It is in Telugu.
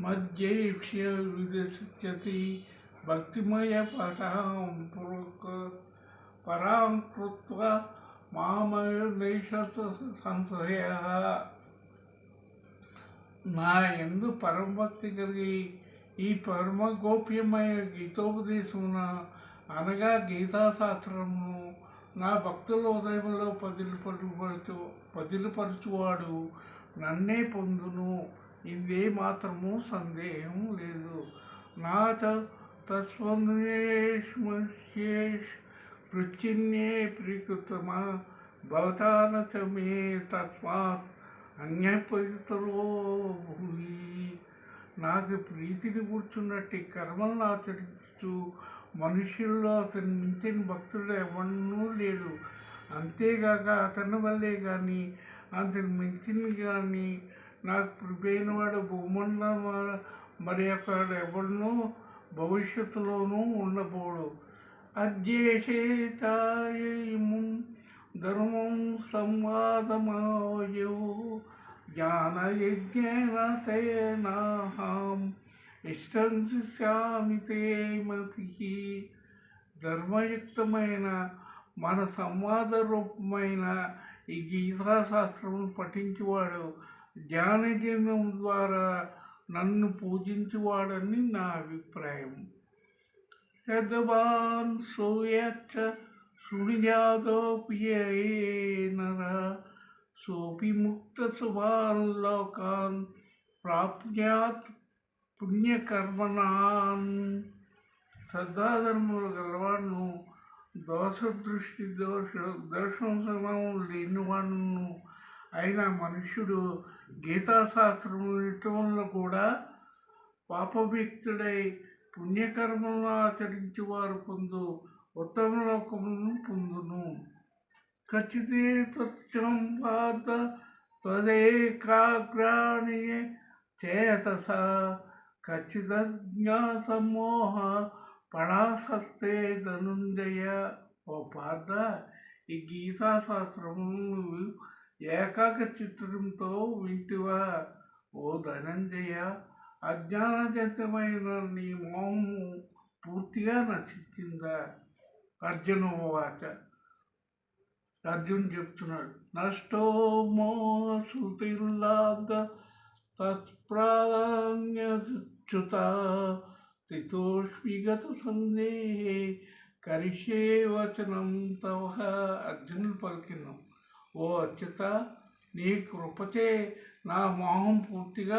మధ్యేక్ష్య విదశతి భక్తిమయ పరాం కృత్వా మామయేష సంశయ. నా యందు పరమభక్తి కలిగి ఈ పరమ గోప్యమైన గీతోపదేశమున అనగా గీతాశాస్త్రము నా భక్తుల హృదయంలో పదిలపరచువాడు నన్నే పొందును. ఇందే మాత్రము సందేహం లేదు. నా తస్మన్యేష్ పృచ్చిన్యే ప్రీకృతమా భవతాన మే తస్మాత్ అన్యపవిత్రో భూమి. నాకు ప్రీతిని కూర్చున్నట్టు కర్మలను ఆచరించు మనుషుల్లో అతని మించిన భక్తుడు ఎవడూ లేడు. అంతేగాక అతని వల్లే కానీ అతని మించింది కానీ నాకు ప్రిపైనవాడు భూమండలం మరి అక్కడ ఎవడనూ భవిష్యత్తులోనూ ఉండబోడు. అధ్యేషేతాయము ధర్మం సంవాదమాయో జ్ఞానయజ్ఞేన తేనాహం ఇష్టం శిష్యామి తే మతి. ధర్మయుక్తమైన మన సంవాద రూపమైన ఈ గీతాశాస్త్రమును పఠించేవాడు జ్ఞానజన్యం ద్వారా నన్ను పూజించేవాడని నా అభిప్రాయం. యద్వాన్ సూయచ్చ శృణుయాదోపి నర సోపి ముక్త శుభాన్ లోకాన్ ప్రాప్యాత్ పుణ్యకర్మణాన్. శ్రద్ధాధర్మములు గలవాడును దోషం లేనివాడును అయిన మనుష్యుడు గీతాశాస్త్రము వినటంలో కూడా పాపభీక్తుడై పుణ్యకర్మలను ఆచరించి వారు పొందు ఉత్తమ లోకములను పొందును. ఖచ్చితే త్వచ్చం పాద త్వదేకాగ్రాణి చేతస ఖచ్చితజ్ఞాసమోహ పడాసస్తే ధనుంజయ. ఓ పార్థ, ఈ గీతాశాస్త్రము నువ్వు ఏకాగ్ర చిత్రంతో వింటివా? ఓ ధనంజయ, అజ్ఞానజనితమైన నీ మోహము పూర్తిగా నశించిందా? అర్జున చెప్తున్నాడు, నష్టో మోహ సుతిర్లాబ్ధ తత్ప్రాధాన్యచ్యుత స్థితోష్విగత సందేహే కరిష్యే వచనం తవ. అర్జునుడు పలికిన, ఓ అచ్యుత, నీ కృపచే నా మోహం పూర్తిగా